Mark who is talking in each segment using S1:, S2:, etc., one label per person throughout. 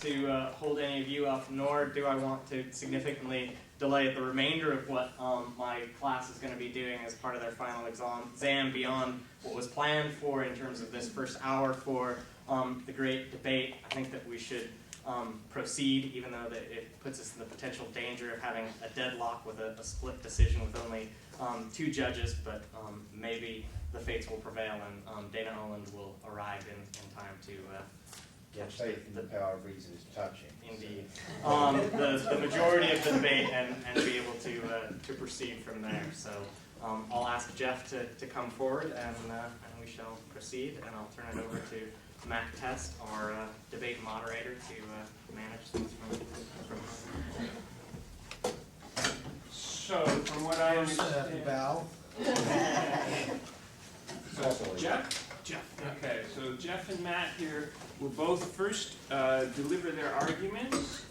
S1: to hold any of you up, nor do I want to significantly delay the remainder of what my class is going to be doing as part of their final exam beyond what was planned for in terms of this first hour for the great debate. I think that we should proceed, even though that it puts us in the potential danger of having a deadlock with a split decision with only 2 judges, but maybe the fates will prevail and Dana Oland will arrive in time to
S2: get faith in the power of reason is touching.
S1: Indeed. The majority of the debate and be able to proceed from there. So I'll ask Jeff to come forward and we shall proceed, and I'll turn it over to Mac Test, our debate moderator, to manage things from
S3: So, from what I understand, Jeff? Okay, so Jeff and Matt here will both first deliver their arguments.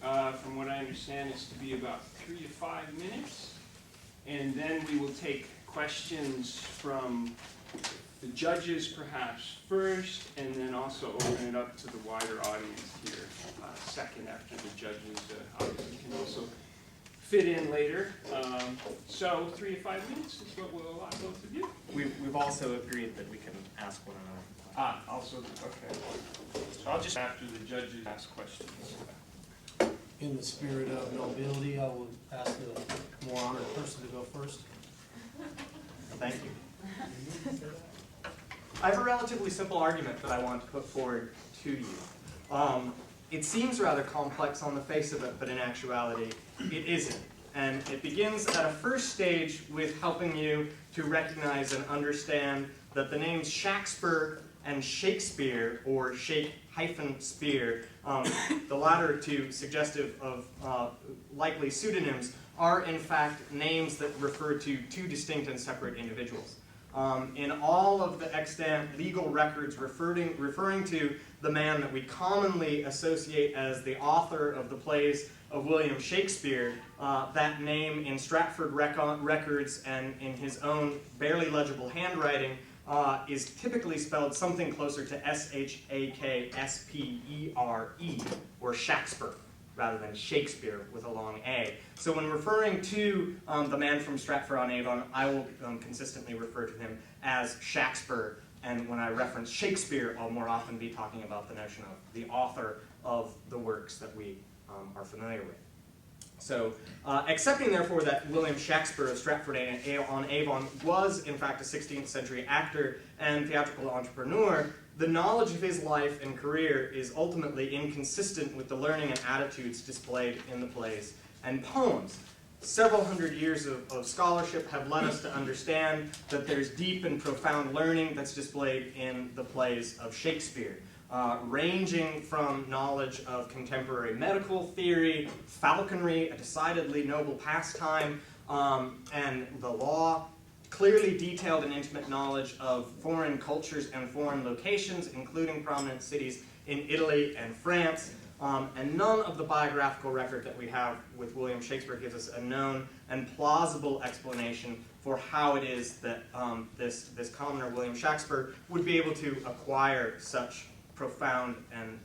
S3: From what I understand, it's to be about 3 to 5 minutes. And then we will take questions from the judges perhaps first, and then also open it up to the wider audience here second after the judges obviously can also fit in later. So 3 to 5 minutes is what we'll allow both of you.
S1: We've also agreed that we can ask one another.
S3: Also, okay. So I'll just after the judges ask questions.
S4: In the spirit of nobility, I will ask the more honored person to go first.
S1: Thank you. I have a relatively simple argument that I want to put forward to you. It seems rather complex on the face of it, but in actuality, it isn't. And it begins at a first stage with helping you to recognize and understand that the names Shaxper and Shakespeare, or Shake-Spear, the latter two suggestive of likely pseudonyms, are in fact names that refer to 2 distinct and separate individuals. In all of the extant legal records referring to the man that we commonly associate as the author of the plays of William Shakespeare, that name in Stratford records and in his own barely legible handwriting is typically spelled something closer to Shakspeere, or Shaxper, rather than Shakespeare with a long A. So when referring to the man from Stratford-on-Avon, I will consistently refer to him as Shaxper, and when I reference Shakespeare, I'll more often be talking about the notion of the author of the works that we are familiar with. So, accepting therefore that William Shakespeare of Stratford-on-Avon was in fact a 16th century actor and theatrical entrepreneur, the knowledge of his life and career is ultimately inconsistent with the learning and attitudes displayed in the plays and poems. Several hundred years of scholarship have led us to understand that there's deep and profound learning that's displayed in the plays of Shakespeare, ranging from knowledge of contemporary medical theory, falconry, a decidedly noble pastime, and the law, clearly detailed and intimate knowledge of foreign cultures and foreign locations, including prominent cities in Italy and France, and none of the biographical record that we have with William Shakespeare gives us a known and plausible explanation for how it is that this commoner, William Shakespeare, would be able to acquire such profound and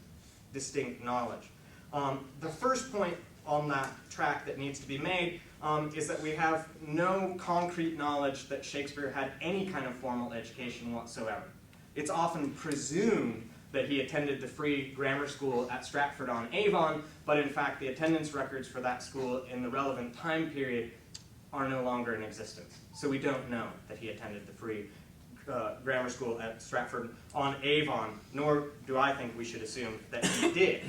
S1: distinct knowledge. The first point on that track that needs to be made is that we have no concrete knowledge that Shakespeare had any kind of formal education whatsoever. It's often presumed that he attended the free grammar school at Stratford-on-Avon, but in fact the attendance records for that school in the relevant time period are no longer in existence. So we don't know that he attended the free grammar school at Stratford-on-Avon, nor do I think we should assume that he did.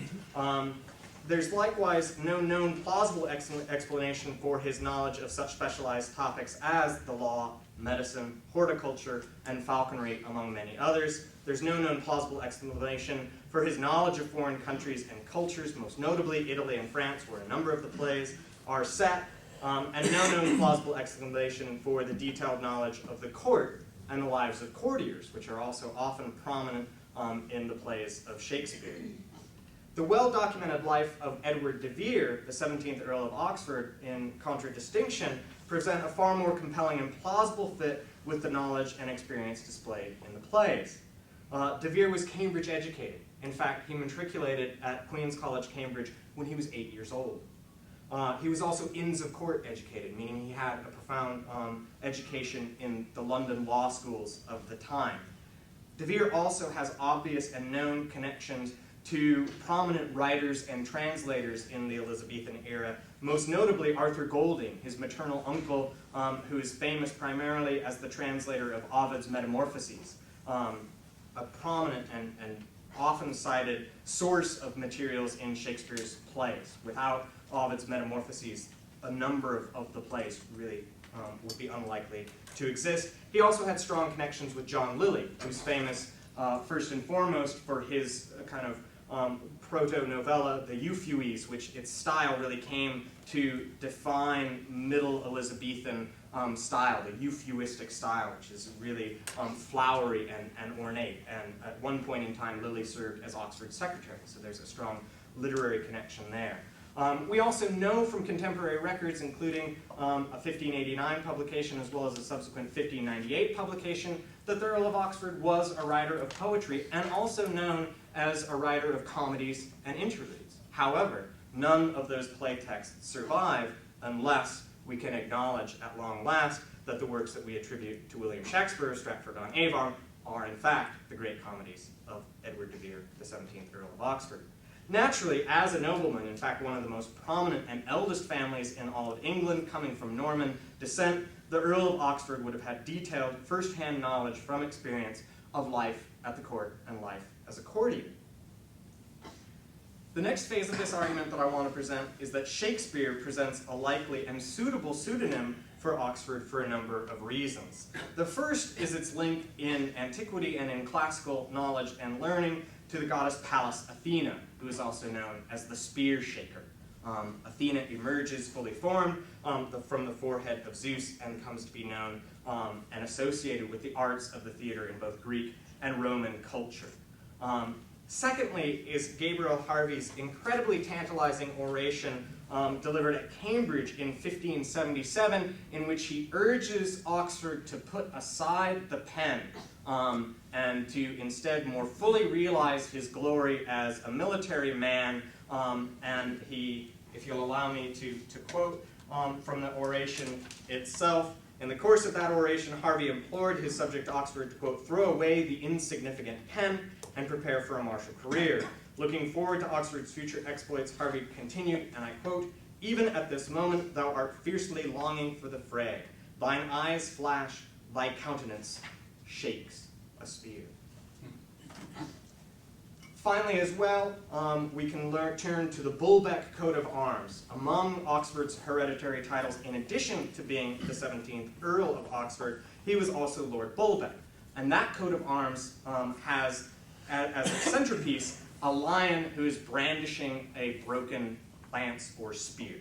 S1: There's likewise no known plausible explanation for his knowledge of such specialized topics as the law, medicine, horticulture, and falconry, among many others. There's no known plausible explanation for his knowledge of foreign countries and cultures, most notably Italy and France, where a number of the plays are set, and no known plausible explanation for the detailed knowledge of the court and the lives of courtiers, which are also often prominent in the plays of Shakespeare. The well-documented life of Edward de Vere, the 17th Earl of Oxford, in contradistinction, present a far more compelling and plausible fit with the knowledge and experience displayed in the plays. De Vere was Cambridge educated. In fact, he matriculated at Queen's College, Cambridge when he was 8 years old. He was also Inns of Court educated, meaning he had a profound education in the London law schools of the time. De Vere also has obvious and known connections to prominent writers and translators in the Elizabethan era, most notably Arthur Golding, his maternal uncle, who is famous primarily as the translator of Ovid's Metamorphoses, a prominent and often cited source of materials in Shakespeare's plays. Without Ovid's Metamorphoses, a number of the plays really would be unlikely to exist. He also had strong connections with John Lyly, who's famous first and foremost for his kind of proto-novella, The Euphues, which its style really came to define Middle Elizabethan style, the Euphuistic style, which is really flowery and ornate. And at one point in time, Lyly served as Oxford's secretary, so there's a strong literary connection there. We also know from contemporary records, including a 1589 publication as well as a subsequent 1598 publication, that the Earl of Oxford was a writer of poetry and also known as a writer of comedies and interludes. However, none of those play texts survive unless we can acknowledge at long last that the works that we attribute to William Shakespeare, Stratford-on-Avon, are in fact the great comedies of Edward de Vere, the 17th Earl of Oxford. Naturally, as a nobleman, in fact one of the most prominent and eldest families in all of England, coming from Norman descent, the Earl of Oxford would have had detailed first-hand knowledge from experience of life at the court and life as a courtier. The next phase of this argument that I want to present is that Shakespeare presents a likely and suitable pseudonym for Oxford for a number of reasons. The first is its link in antiquity and in classical knowledge and learning to the goddess Pallas Athena, who is also known as the spear shaker. Athena emerges fully formed from the forehead of Zeus and comes to be known and associated with the arts of the theater in both Greek and Roman culture. Secondly is Gabriel Harvey's incredibly tantalizing oration delivered at Cambridge in 1577, in which he urges Oxford to put aside the pen and to instead more fully realize his glory as a military man. And he, if you'll allow me to quote from the oration itself, in the course of that oration, Harvey implored his subject Oxford to, quote, throw away the insignificant pen and prepare for a martial career. Looking forward to Oxford's future exploits, Harvey continued, and I quote, even at this moment thou art fiercely longing for the fray. Thine eyes flash, thy countenance shakes a spear. Finally, as well, we can turn to the Bulbeck coat of arms. Among Oxford's hereditary titles, in addition to being the 17th Earl of Oxford, he was also Lord Bulbeck. And that coat of arms has, as a centerpiece, a lion who is brandishing a broken lance or spear.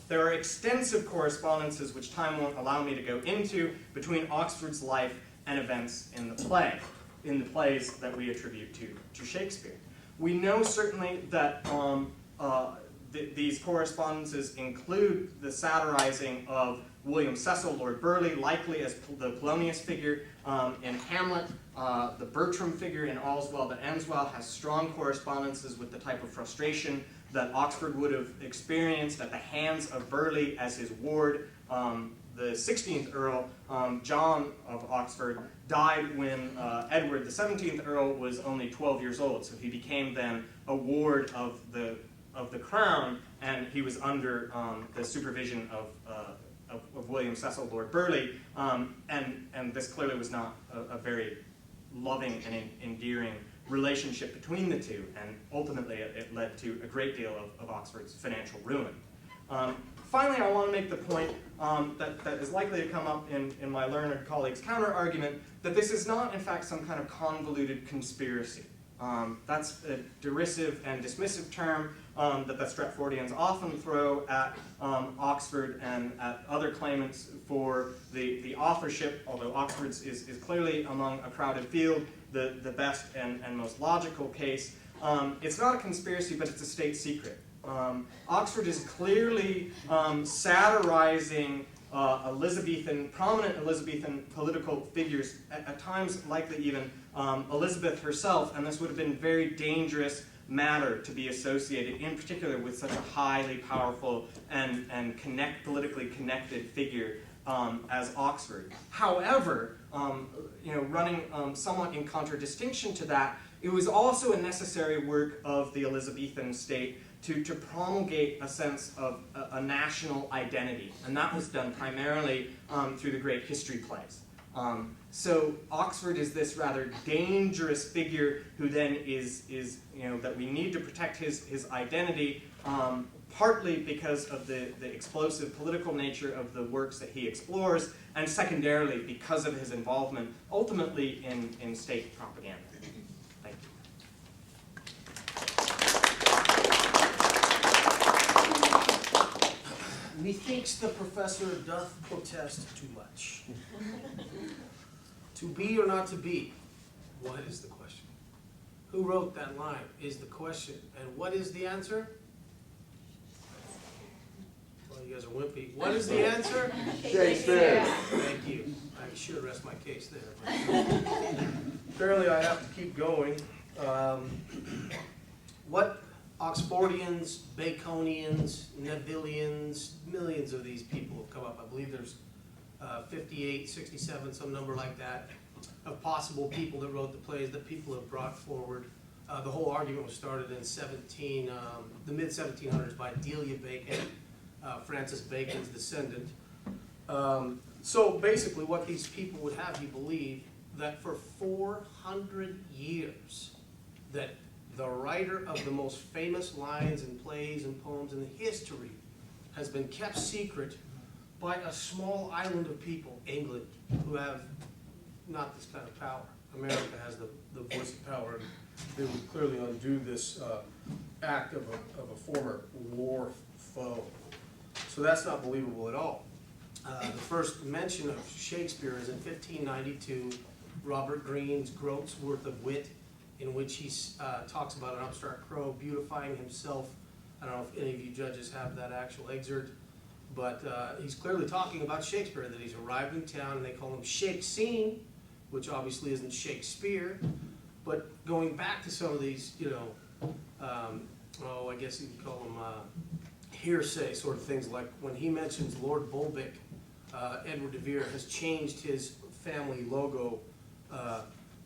S1: There are extensive correspondences, which time won't allow me to go into, between Oxford's life and events in the plays that we attribute to Shakespeare. We know certainly that these correspondences include the satirizing of William Cecil, Lord Burleigh, likely as the Polonius figure in Hamlet. The Bertram figure in All's Well That Ends Well has strong correspondences with the type of frustration that Oxford would have experienced at the hands of Burleigh as his ward. The 16th Earl, John of Oxford, died when Edward, the 17th Earl, was only 12 years old. So he became then a ward of the crown, and he was under the supervision of William Cecil, Lord Burleigh, and this clearly was not a very loving and endearing relationship between the two, and ultimately it led to a great deal of Oxford's financial ruin. Finally, I want to make the point that is likely to come up in my learned colleague's counter-argument, that this is not, in fact, some kind of convoluted conspiracy. That's a derisive and dismissive term that the Stratfordians often throw at Oxford and at other claimants for the authorship, although Oxford's is clearly among a crowded field the best and most logical case. It's not a conspiracy, but it's a state secret. Oxford is clearly satirizing prominent Elizabethan political figures, at times likely even Elizabeth herself, and this would have been a very dangerous matter to be associated, in particular, with such a highly powerful and politically connected figure as Oxford. However, running somewhat in contradistinction to that, it was also a necessary work of the Elizabethan state to promulgate a sense of a national identity, and that was done primarily through the great history plays. So Oxford is this rather dangerous figure who then is that we need to protect his identity, partly because of the explosive political nature of the works that he explores, and secondarily because of his involvement ultimately in state propaganda. Thank you.
S4: Methinks the professor doth protest too much. To be or not to be? What is the question? Who wrote that line is the question. And what is the answer? Well, you guys are wimpy. What is the answer?
S2: Shakespeare.
S4: Thank you. I should rest my case there. But apparently I have to keep going. What Oxfordians, Baconians, Nevillians, millions of these people have come up. I believe there's 58, 67, some number like that, of possible people that wrote the plays that people have brought forward. The whole argument was started in the mid-1700s by Delia Bacon, Francis Bacon's descendant. So basically what these people would have you believe that for 400 years that the writer of the most famous lines and plays and poems in the history has been kept secret by a small island of people, England, who have not this kind of power. America has the voice of power, and they would clearly undo this act of a former war foe. So that's not believable at all. The first mention of Shakespeare is in 1592, Robert Greene's Groat's Worth of Wit, in which he talks about an upstart crow beautifying himself. I don't know if any of you judges have that actual excerpt, but he's clearly talking about Shakespeare, that he's arrived in town and they call him Shakespeare, which obviously isn't Shakespeare. But going back to some of these, I guess you could call them hearsay sort of things, like when he mentions Lord Bolbic, Edward de Vere has changed his family logo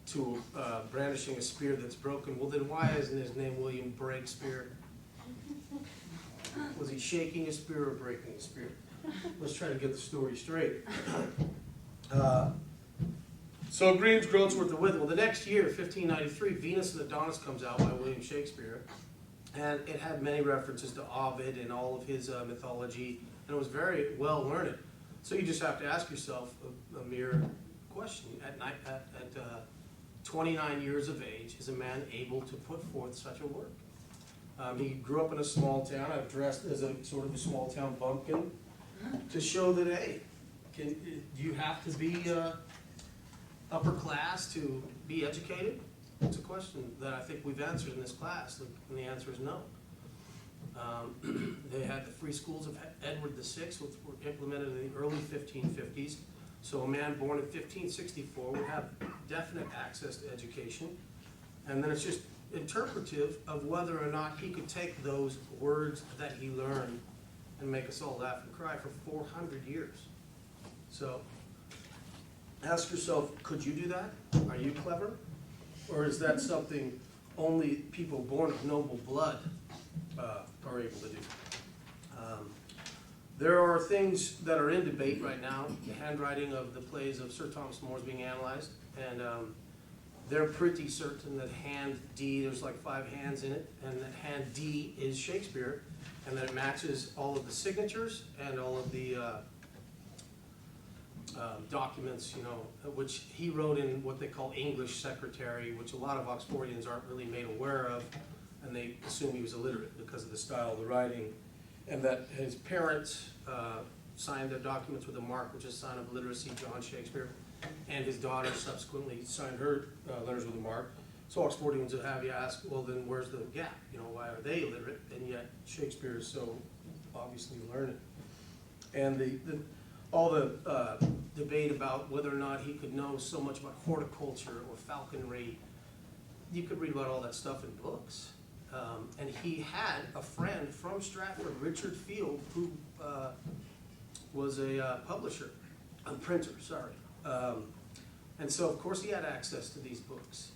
S4: to brandishing a spear that's broken. Well, then why isn't his name William Breakspear? Was he shaking a spear or breaking a spear? Let's try to get the story straight. So Greene's Groat's Worth of Wit. Well, the next year, 1593, Venus and Adonis comes out by William Shakespeare, and it had many references to Ovid and all of his mythology, and it was very well learned. So you just have to ask yourself a mere question: at 29 years of age, is a man able to put forth such a work? He grew up in a small town. I've dressed as a sort of a small town bumpkin to show that, hey, do you have to be upper class to be educated? It's a question that I think we've answered in this class, and the answer is no. They had the free schools of Edward VI, which were implemented in the early 1550s. So a man born in 1564 would have definite access to education, and then it's just interpretive of whether or not he could take those words that he learned and make us all laugh and cry for 400 years. So ask yourself, could you do that? Are you clever? Or is that something only people born of noble blood are able to do? There are things that are in debate right now. The handwriting of the plays of Sir Thomas More is being analyzed, and they're pretty certain that hand D, there's like 5 hands in it, and that hand D is Shakespeare, and that it matches all of the signatures and all of the documents, which he wrote in what they call English secretary, which a lot of Oxfordians aren't really made aware of, and they assume he was illiterate because of the style of the writing, and that his parents signed their documents with a mark, which is a sign of literacy, John Shakespeare, and his daughter subsequently signed her letters with a mark. So Oxfordians would have you ask, well, then where's the gap? Why are they illiterate, and yet Shakespeare is so obviously learned? And all the debate about whether or not he could know so much about horticulture or falconry. You could read about all that stuff in books. And he had a friend from Stratford, Richard Field, who was a publisher, a printer, sorry. And so, of course, he had access to these books.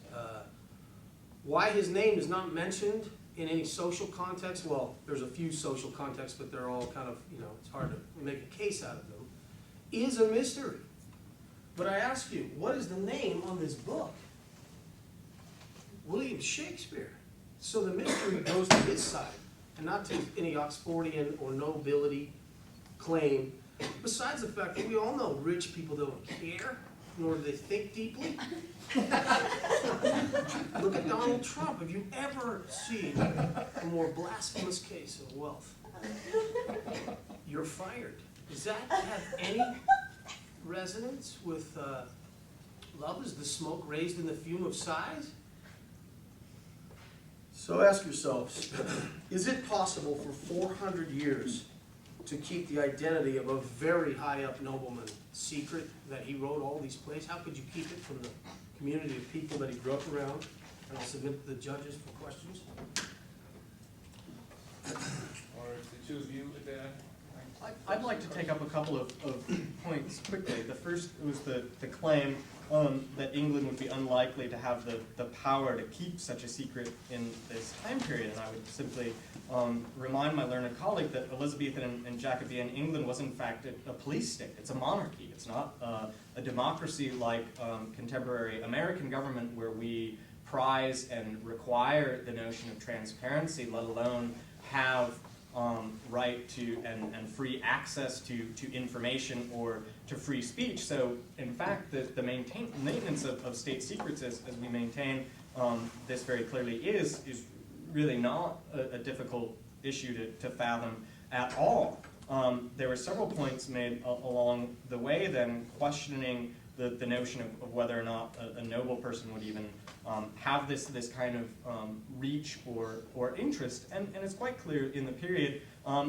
S4: Why his name is not mentioned in any social context, well, there's a few social contexts, but they're all kind of, it's hard to make a case out of them, is a mystery. But I ask you, what is the name on this book? William Shakespeare. So the mystery goes to his side, and not to any Oxfordian or nobility claim. Besides the fact that we all know rich people don't care, nor do they think deeply. Look at Donald Trump. Have you ever seen a more blasphemous case of wealth? You're fired. Does that have any resonance with love? Is the smoke raised in the fume of sighs? So ask yourselves, is it possible for 400 years to keep the identity of a very high up nobleman secret, that he wrote all these plays? How could you keep it from the community of people that he grew up around? And I'll submit to the judges for questions.
S3: Or if the two of you would,
S1: I'd like to take up a couple of points quickly. The first was the claim that England would be unlikely to have the power to keep such a secret in this time period. And I would simply remind my learned colleague that Elizabethan and Jacobean England was in fact a police state. It's a monarchy. It's not a democracy like contemporary American government, where we prize and require the notion of transparency, let alone have right to and free access to information or to free speech. So in fact, the maintenance of state secrets, as we maintain this very clearly, is really not a difficult issue to fathom at all. There were several points made along the way then questioning the notion of whether or not a noble person would even have this kind of reach or interest, and it's quite clear in the period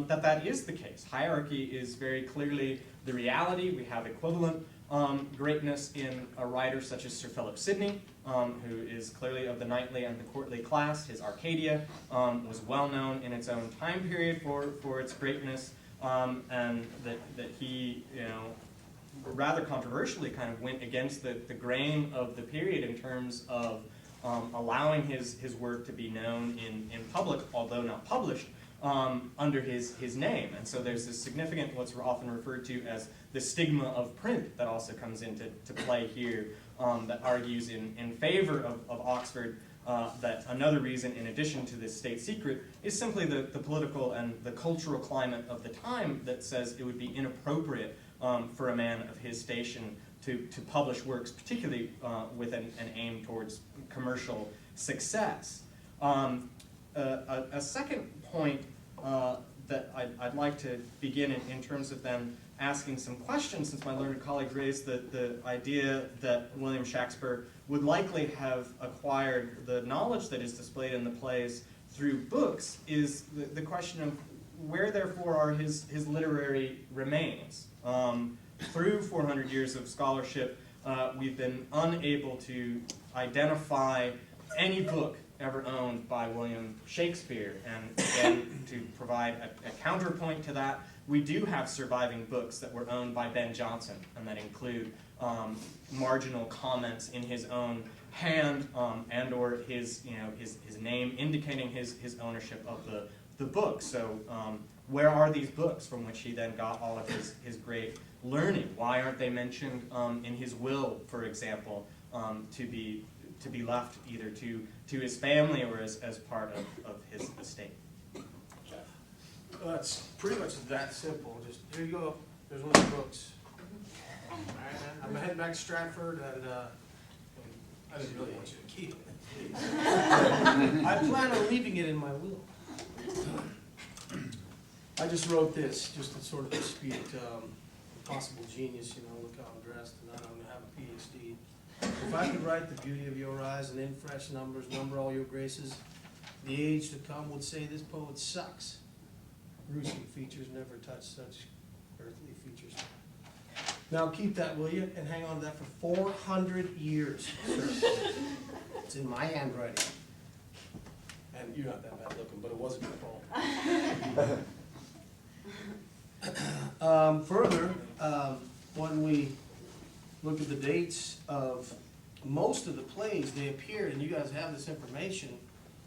S1: that is the case. Hierarchy is very clearly the reality. We have equivalent greatness in a writer such as Sir Philip Sidney, who is clearly of the knightly and the courtly class. His Arcadia was well known in its own time period for its greatness, and that he, rather controversially kind of went against the grain of the period in terms of allowing his work to be known in public, although not published, under his name. And so there's this significant, what's often referred to as the stigma of print, that also comes into play here, that argues in favor of Oxford, that another reason, in addition to this state secret, is simply the political and the cultural climate of the time that says it would be inappropriate for a man of his station to publish works, particularly with an aim towards commercial success. A second point that I'd like to begin in terms of then asking some questions, since my learned colleague raised the idea that William Shakespeare would likely have acquired the knowledge that is displayed in the plays through books, is the question of where, therefore, are his literary remains. Through 400 years of scholarship, we've been unable to identify any book ever owned by William Shakespeare. And again, to provide a counterpoint to that, we do have surviving books that were owned by Ben Jonson, and that include marginal comments in his own hand, and or his name indicating his ownership of the book. So where are these books from which he then got all of his great learning? Why aren't they mentioned in his will, for example, to be left either to his family or as part of his estate?
S4: It's pretty much that simple. Just, here you go, there's one of the books. I'm heading back to Stratford, and I didn't really want you to keep it. I plan on leaving it in my will. I just wrote this just to sort of dispute possible genius, look how I'm dressed, and I don't have a PhD. If I could write the beauty of your eyes and in fresh numbers, number all your graces, the age to come would say this poet sucks. Gruesome features never touch such earthly features. Now keep that, will you, and hang on to that for 400 years, sir. It's in my handwriting. And you're not that bad looking, but it wasn't your fault. Further, when we look at the dates of most of the plays, they appeared, and you guys have this information,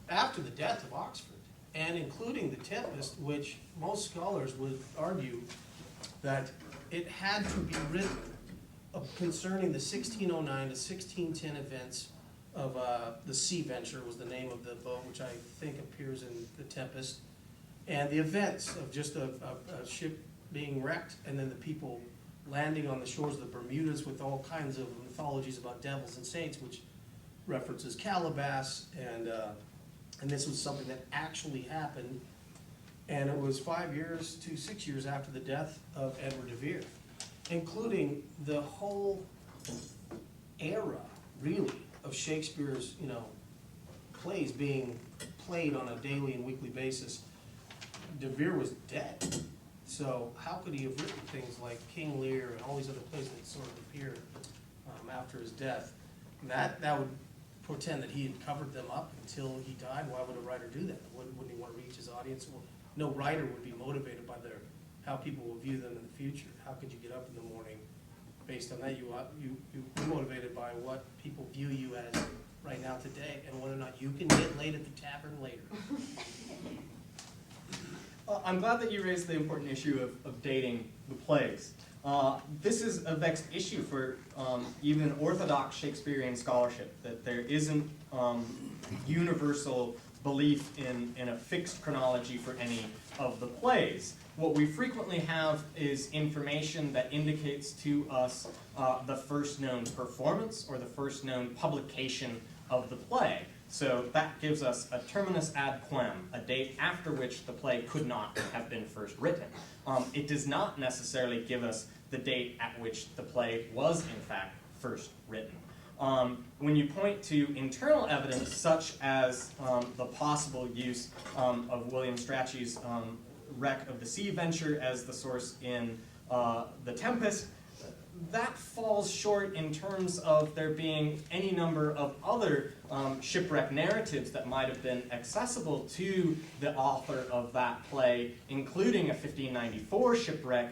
S4: after the death of Oxford, and including The Tempest, which most scholars would argue that it had to be written concerning the 1609 to 1610 events of the Sea Venture was the name of the boat, which I think appears in The Tempest, and the events of just a ship being wrecked and then the people landing on the shores of the Bermudas with all kinds of mythologies about devils and saints, which references Calabas, and this was something that actually happened, and it was 5 years to 6 years after the death of Edward de Vere, including the whole era, really, of Shakespeare's, plays being played on a daily and weekly basis. De Vere was dead. So how could he have written things like King Lear and all these other plays that sort of appeared after his death? And that would portend that he had covered them up until he died. Why would a writer do that? Wouldn't he want to reach his audience? Well, no writer would be motivated by how people will view them in the future. How could you get up in the morning based on that? You're motivated by what people view you as right now today, and whether or not you can get laid at the tavern later.
S1: I'm glad that you raised the important issue of dating the plays. This is a vexed issue for even orthodox Shakespearean scholarship, that there isn't universal belief in a fixed chronology for any of the plays. What we frequently have is information that indicates to us the first known performance or the first known publication of the play. So that gives us a terminus ad quem, a date after which the play could not have been first written. It does not necessarily give us the date at which the play was, in fact, first written. When you point to internal evidence, such as the possible use of William Strachey's wreck of the Sea Venture as the source in The Tempest, that falls short in terms of there being any number of other shipwreck narratives that might have been accessible to the author of that play, including a 1594 shipwreck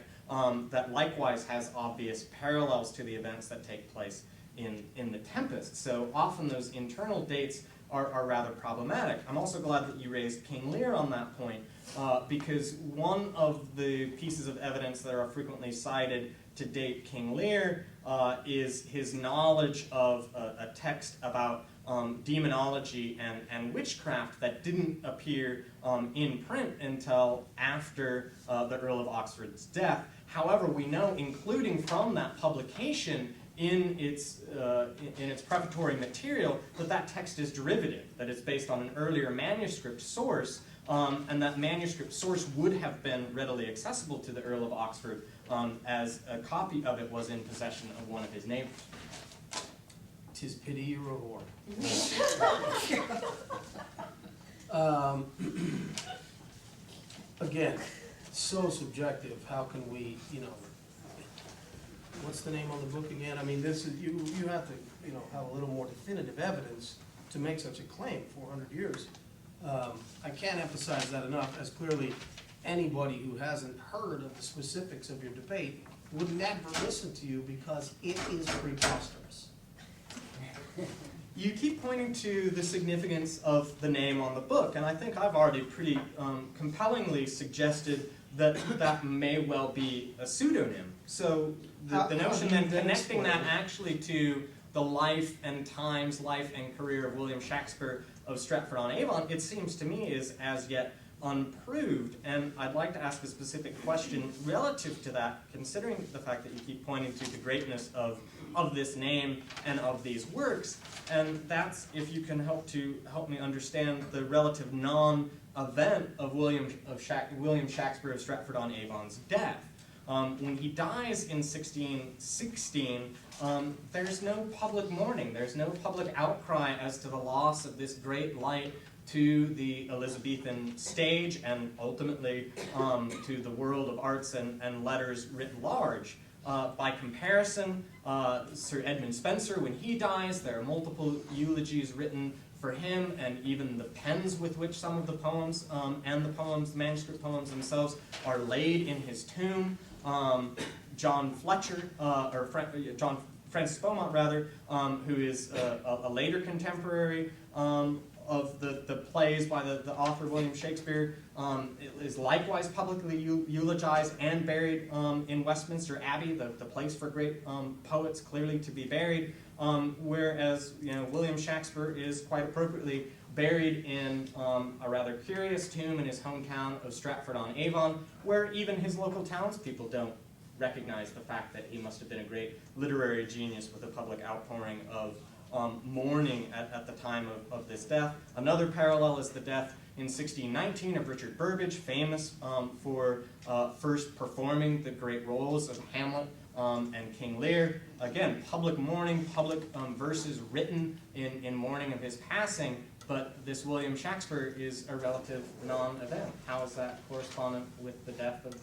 S1: that likewise has obvious parallels to the events that take place in The Tempest. So often those internal dates are rather problematic. I'm also glad that you raised King Lear on that point, because one of the pieces of evidence that are frequently cited to date King Lear is his knowledge of a text about demonology and witchcraft that didn't appear in print until after the Earl of Oxford's death. However, we know, including from that publication, in its prefatory material, that text is derivative, that it's based on an earlier manuscript source, and that manuscript source would have been readily accessible to the Earl of Oxford, as a copy of it was in possession of one of his neighbors.
S4: 'Tis pity you're a whore. Again, so subjective. How can we, what's the name on the book again? I mean, this is you have to, have a little more definitive evidence to make such a claim. 400 years. I can't emphasize that enough, as clearly anybody who hasn't heard of the specifics of your debate would never listen to you, because it is preposterous.
S1: You keep pointing to the significance of the name on the book, and I think I've already pretty compellingly suggested that that may well be a pseudonym. So the notion then connecting that actually to the life and times, life and career of William Shakespeare of Stratford-on-Avon, it seems to me is as yet unproved. And I'd like to ask a specific question relative to that, considering the fact that you keep pointing to the greatness of this name and of these works. And that's if you can help me understand the relative non-event of William Shakespeare of Stratford-on-Avon's death. When he dies in 1616, there's no public mourning, there's no public outcry as to the loss of this great light to the Elizabethan stage and ultimately to the world of arts and letters writ large. By comparison, Sir Edmund Spenser, when he dies, there are multiple eulogies written for him, and even the pens with which some of the poems and the poems, the manuscript poems themselves, are laid in his tomb. John Fletcher, John Francis Beaumont, rather, who is a later contemporary of the plays by the author William Shakespeare, is likewise publicly eulogized and buried in Westminster Abbey, the place for great poets clearly to be buried, whereas William Shakespeare is quite appropriately buried in a rather curious tomb in his hometown of Stratford-on-Avon, where even his local townspeople don't recognize the fact that he must have been a great literary genius with a public outpouring of mourning at the time of this death. Another parallel is the death in 1619 of Richard Burbage, famous for first performing the great roles of Hamlet and King Lear. Again, public mourning, public verses written in mourning of his passing, but this William Shakespeare is a relative non-event. How is that correspondent with the death of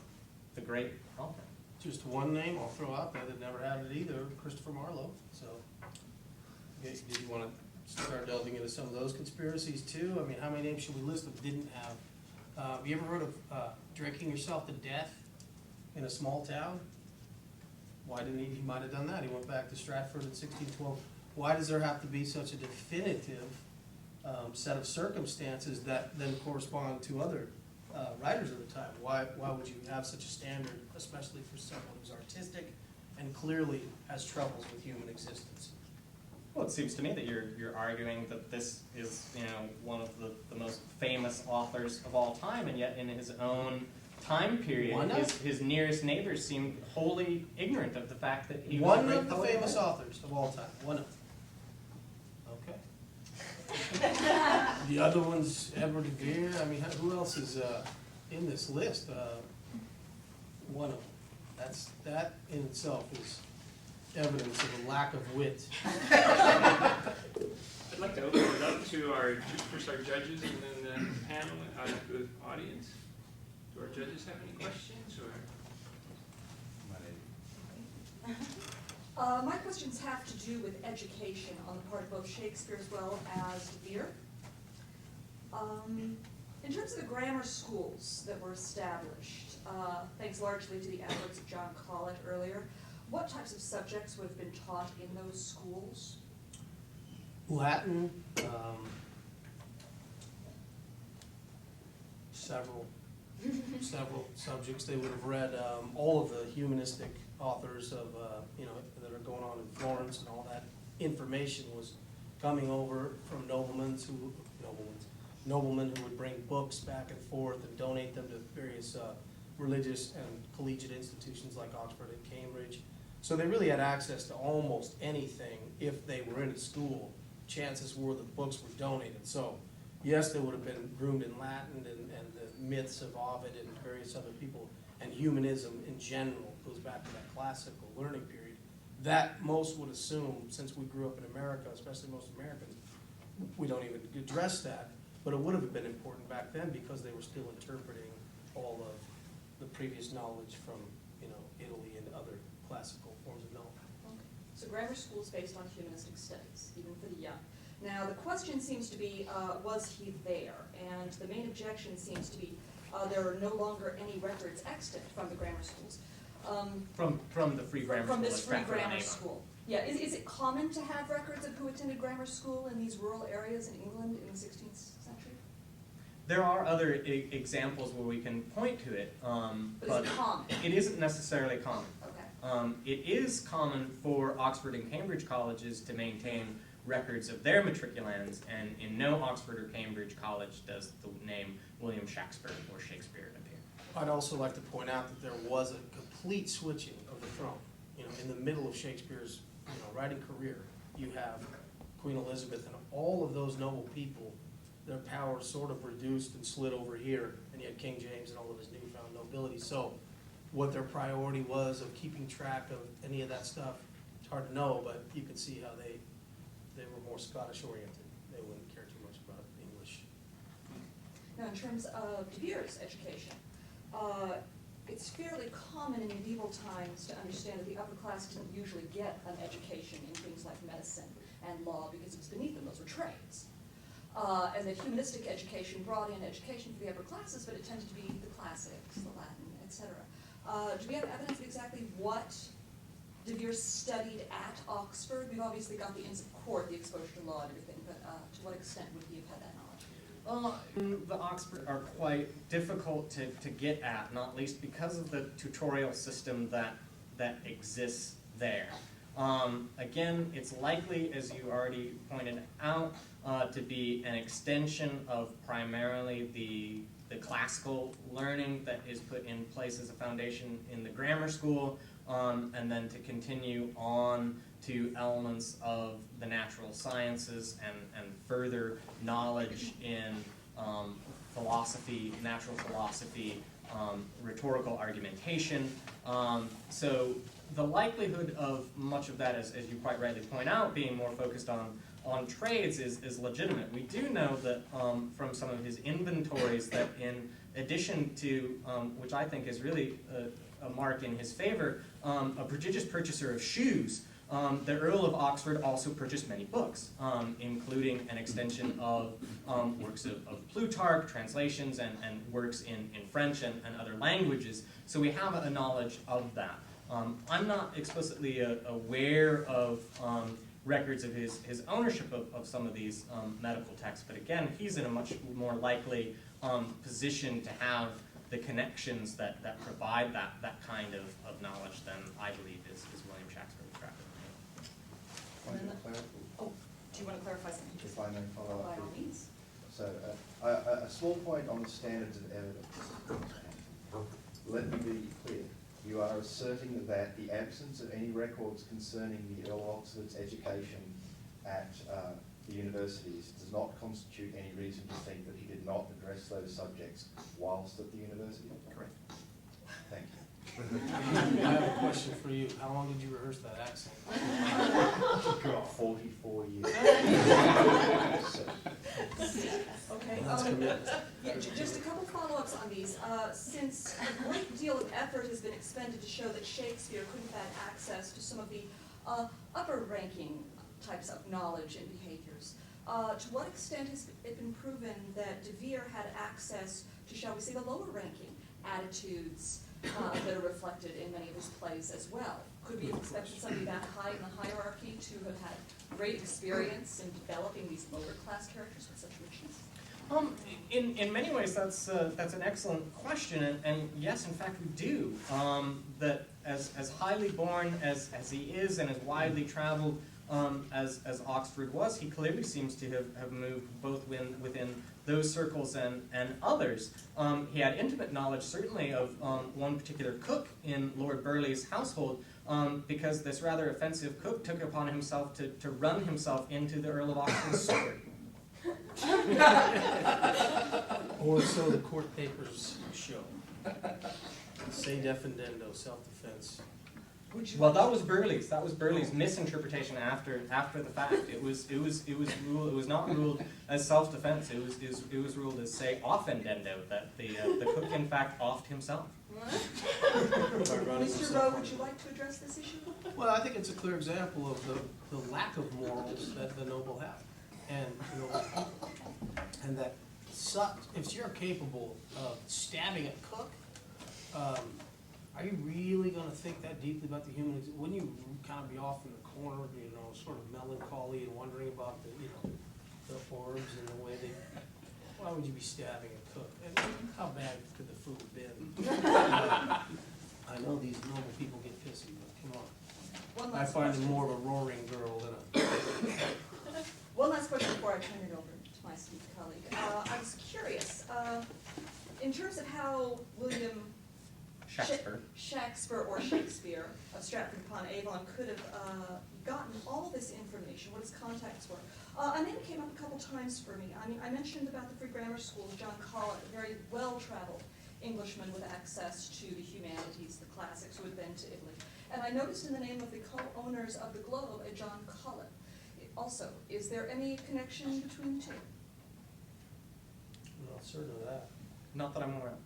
S1: the great author?
S4: Just one name I'll throw out there that never had it either, Christopher Marlowe. So, did you want to start delving into some of those conspiracies too? I mean, how many names should we list that didn't have? Have you ever heard of drinking yourself to death in a small town? Why didn't he might have done that. He went back to Stratford in 1612. Why does there have to be such a definitive set of circumstances that then correspond to other writers of the time? Why would you have such a standard, especially for someone who's artistic and clearly has troubles with human existence?
S1: Well, it seems to me that you're arguing that this is one of the most famous authors of all time, and yet in his own time period, his nearest neighbors seemed wholly ignorant of the fact that he was
S4: one
S1: a great
S4: of the
S1: poet.
S4: famous authors of all time. One of them. Okay. The other one's Edward de Vere. I mean, who else is in this list? One of them. That in itself is evidence of a lack of wit.
S3: I'd like to open it up to our judges and then the panel, the audience. Do our judges have any questions, or?
S5: My questions have to do with education on the part of both Shakespeare as well as De Vere. In terms of the grammar schools that were established, thanks largely to the efforts of John Collett earlier, what types of subjects would have been taught in those schools?
S4: Latin, several subjects. They would have read all of the humanistic authors of that are going on in Florence, and all that information was coming over from noblemen who would bring books back and forth and donate them to various religious and collegiate institutions like Oxford and Cambridge. So they really had access to almost anything if they were in a school. Chances were the books were donated. So yes, they would have been groomed in Latin and the myths of Ovid and various other people, and humanism in general goes back to that classical learning period. That most would assume, since we grew up in America, especially most Americans, we don't even address that, but it would have been important back then because they were still interpreting all of the previous knowledge from Italy and other classical forms of knowledge.
S5: Okay. So grammar schools based on humanistic studies, even for the young. Now the question seems to be, was he there? And the main objection seems to be there are no longer any records extant from the grammar schools.
S1: From the free grammar school.
S5: From this free grammar
S1: Stratford-on-Avon.
S5: school. Yeah, is it common to have records of who attended grammar school in these rural areas in England in the 16th century?
S1: There are other examples where we can point to it,
S5: But is it common?
S1: it isn't necessarily common.
S5: Okay.
S1: It is common for Oxford and Cambridge colleges to maintain records of their matriculands, and in no Oxford or Cambridge college does the name William Shakespeare or Shakespeare appear.
S4: I'd also like to point out that there was a complete switching of the throne. In the middle of Shakespeare's writing career, you have Queen Elizabeth and all of those noble people, their power sort of reduced and slid over here, and you had King James and all of his newfound nobility. So what their priority was of keeping track of any of that stuff, it's hard to know, but you could see how they were more Scottish oriented. They wouldn't care too much about English.
S5: Now in terms of De Vere's education, it's fairly common in medieval times to understand that the upper class didn't usually get an education in things like medicine and law because it was beneath them, those were trades. And that humanistic education brought in education for the upper classes, but it tended to be the classics, the Latin, etc. Do we have evidence of exactly what De Vere studied at Oxford? We've obviously got the Inns of Court, the exposure to law and everything, but to what extent would he have had that knowledge?
S1: The Oxford are quite difficult to get at, not least because of the tutorial system that exists there. Again, it's likely, as you already pointed out, to be an extension of primarily the classical learning that is put in place as a foundation in the grammar school, and then to continue on to elements of the natural sciences and further knowledge in philosophy, natural philosophy, rhetorical argumentation. So the likelihood of much of that, as you quite rightly point out, being more focused on trades is legitimate. We do know that from some of his inventories that in addition to, which I think is really a mark in his favor, a prodigious purchaser of shoes, the Earl of Oxford also purchased many books, including an extension of works of Plutarch, translations, and works in French and other languages. So we have a knowledge of that. I'm not explicitly aware of records of his ownership of some of these medical texts, but again, he's in a much more likely position to have the connections that provide that kind of knowledge than I believe is William Shakespeare of Stratford.
S5: Oh, do you want to clarify something?
S2: If I may follow up.
S5: By all means.
S2: So, a small point on the standards of evidence. Let me be clear. You are asserting that the absence of any records concerning the Earl of Oxford's education at the universities does not constitute any reason to think that he did not address those subjects whilst at the university?
S1: Correct.
S2: Thank you.
S4: I have a question for you. How long did you rehearse that accent?
S2: 44 years.
S5: Okay.
S4: That's commitment.
S5: Yeah, just a couple follow-ups on these. Since a great deal of effort has been expended to show that Shakespeare couldn't have had access to some of the upper-ranking types of knowledge and behaviors, to what extent has it been proven that De Vere had access to, shall we say, the lower-ranking attitudes that are reflected in many of his plays as well? Could we have expected somebody that high in the hierarchy to have had great experience in developing these lower-class characters with such richness?
S1: In many ways, that's an excellent question, and yes, in fact, we do. That as highly born as he is and as widely traveled as Oxford was, he clearly seems to have moved both within those circles and others. He had intimate knowledge, certainly, of one particular cook in Lord Burleigh's household, because this rather offensive cook took upon himself to run himself into the Earl of Oxford's sword.
S4: Or so the court papers show. Se defendendo, self-defense.
S1: Well, that was Burleigh's. That was Burleigh's misinterpretation after the fact. It was not ruled as self-defense. It was ruled as, say, offendendo, that the cook in fact offed himself.
S5: Mr. Rowe, would you like to address this issue?
S4: Well, I think it's a clear example of the lack of morals that the noble have, and that if you're capable of stabbing a cook. Are you really going to think that deeply about the human? Wouldn't you kind of be off in the corner, sort of melancholy and wondering about the orbs and the way they? Why would you be stabbing a cook? And how bad could the food have been? I know these normal people get pissy, but come on. I find them more of a roaring girl than a.
S5: One last question before I turn it over to my esteemed colleague. I was curious, in terms of how William Shakespeare of Stratford-upon-Avon could have gotten all this information, what his contacts were. A name came up a couple times for me. I mean, I mentioned about the Free Grammar School of John Collett, a very well-traveled Englishman with access to the humanities, the classics, who had been to Italy. And I noticed in the name of the co-owners of the Globe a John Collett. Also, is there any connection between the two?
S4: I'm not certain of that.
S1: Not that I'm aware of.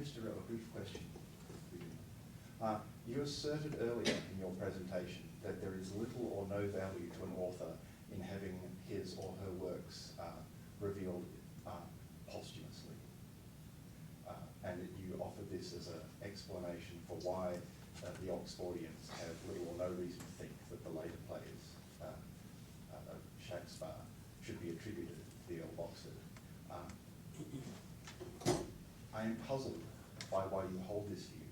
S2: Mr. Rowe, a brief question. You asserted earlier in your presentation that there is little or no value to an author in having his or her works revealed posthumously. And that you offered this as an explanation for why the Oxfordians have little or no reason to think that the later plays of Shakespeare should be attributed to the Earl of Oxford. I am puzzled by why you hold this view.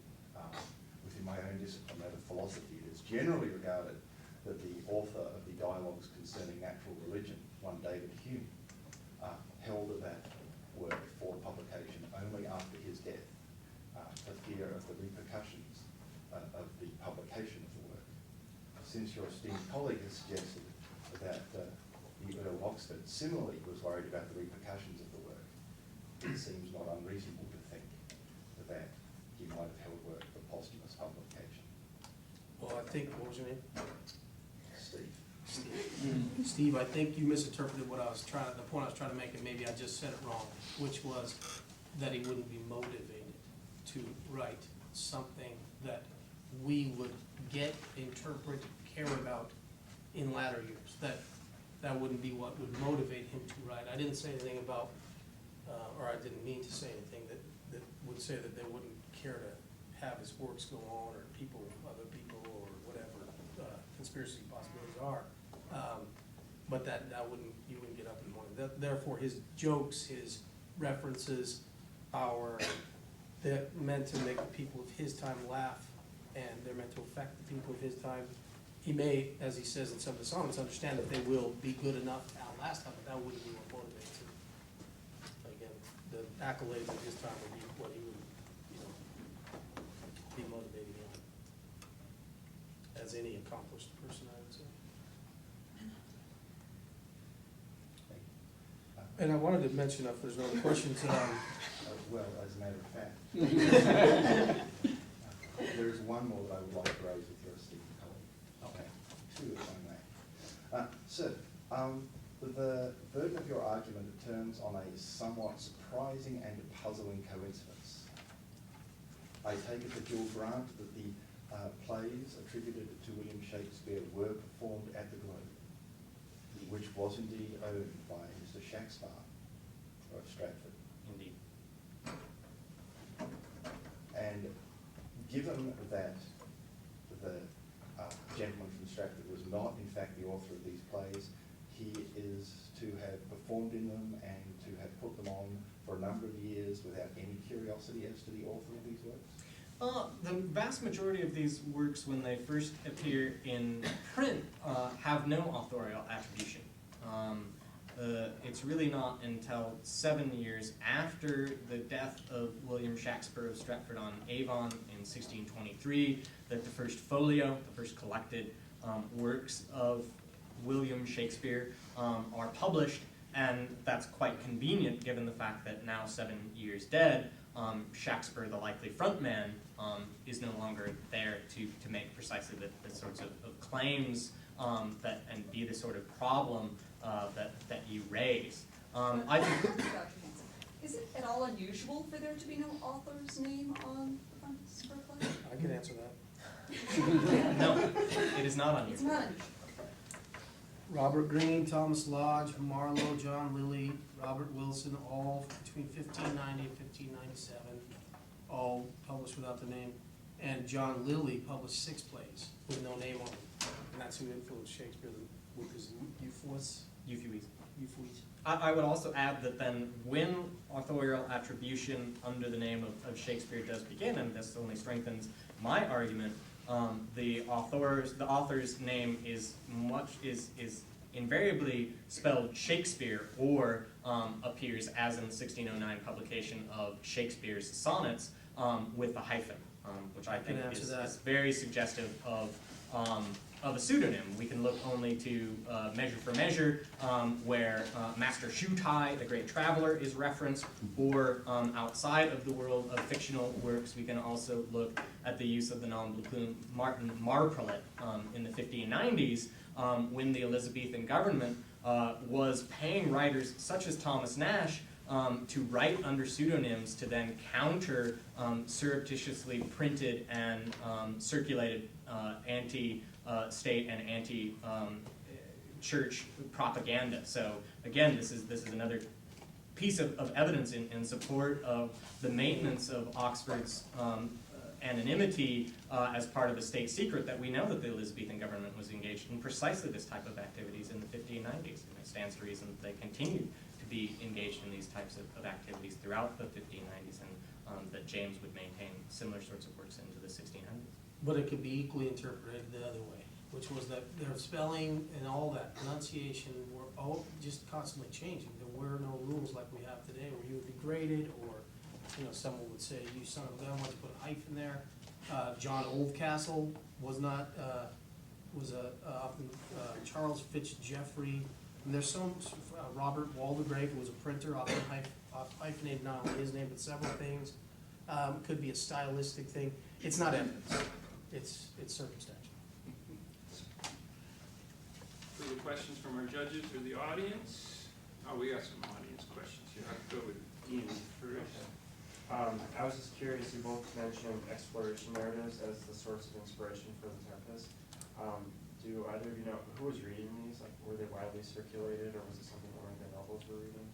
S2: Within my own discipline, that of philosophy, it is generally regarded that the author of the dialogues concerning natural religion, one David Hume, held that work for publication only after his death, for fear of the repercussions of the publication of the work. Since your esteemed colleague has suggested that the Earl of Oxford similarly was worried about the repercussions of the work, it seems not unreasonable to think that he might have held work for posthumous publication.
S4: Well, I think, what was your name?
S2: Steve.
S4: Steve, I think you misinterpreted what I was trying, the point I was trying to make, and maybe I just said it wrong, which was that he wouldn't be motivated to write something that we would get, interpret, care about in latter years. That wouldn't be what would motivate him to write. I didn't say anything about, or I didn't mean to say anything that would say that they wouldn't care to have his works go on, or people, other people, or whatever conspiracy possibilities are. But that wouldn't, you wouldn't get up in the morning. Therefore, his jokes, his references, they're meant to make the people of his time laugh, and they're meant to affect the people of his time. He may, as he says in some of the songs, understand that they will be good enough to outlast him, but that wouldn't be what motivates him. Again, the accolades of his time would be what he would, be motivating him. As any accomplished person, I would say. And I wanted to mention, if there's no other questions,
S2: Well, as a matter of fact, there is one more that I would like to raise with your esteemed colleague. Okay, two if I may. Sir, the burden of your argument turns on a somewhat surprising and puzzling coincidence. I take it that you'll grant that the plays attributed to William Shakespeare were performed at the Globe, which was indeed owned by Mr. Shakespeare of Stratford.
S1: Indeed.
S2: And given that the gentleman from Stratford was not in fact the author of these plays, he is to have performed in them and to have put them on for a number of years without any curiosity as to the author of these works?
S1: The vast majority of these works, when they first appear in print, have no authorial attribution. It's really not until 7 years after the death of William Shakespeare of Stratford-on-Avon in 1623 that the first folio, the first collected works of William Shakespeare are published, and that's quite convenient given the fact that now 7 years dead, Shakespeare, the likely frontman, is no longer there to make precisely the sorts of claims and be the sort of problem that you raise. I think.
S5: Dr. Hanson, is it at all unusual for there to be no author's name on the front for a play?
S4: I can answer that.
S1: No, it is not
S5: It's
S1: unusual.
S5: not unusual.
S4: Robert Greene, Thomas Lodge, Marlowe, John Lilly, Robert Wilson, all between 1590 and 1597, all published without the name. And John Lilly published 6 plays with no name on them. And that's who influenced Shakespeare with his Euphues.
S1: I would also add that then when authorial attribution under the name of Shakespeare does begin, and this only strengthens my argument, the author's name is invariably spelled Shakespeare, or appears as in the 1609 publication of Shakespeare's sonnets with a hyphen, which I think is very suggestive of a pseudonym. We can look only to Measure for Measure, where Master Shutai, the great traveler, is referenced, or outside of the world of fictional works, we can also look at the use of the nom de plume Martin Marprelate in the 1590s, when the Elizabethan government was paying writers such as Thomas Nash to write under pseudonyms to then counter surreptitiously printed and circulated anti-state and anti-church propaganda. So again, this is another piece of evidence in support of the maintenance of Oxford's anonymity as part of the state secret, that we know that the Elizabethan government was engaged in precisely this type of activities in the 1590s. And it stands to reason that they continued to be engaged in these types of activities throughout the 1590s, and that James would maintain similar sorts of works into the 1600s.
S4: But it could be equally interpreted the other way, which was that their spelling and all that pronunciation were all just constantly changing. There were no rules like we have today, where you would be graded, or someone would say, "You son of a gun, why don't you put a hyphen there?" John Oldcastle was not often Charles Fitzgeoffrey. And there's some Robert Waldegrave, who was a printer, often hyphenated not only his name but several things. Could be a stylistic thing. It's not evidence. It's circumstantial.
S3: Further questions from our judges or the audience? Oh, we got some audience questions here. I'll go with Ian first.
S6: I was just curious, you both mentioned exploration narratives as the source of inspiration for the Tempest. Do either of you know who was reading these? Like, were they widely circulated, or was it something only the nobles were reading?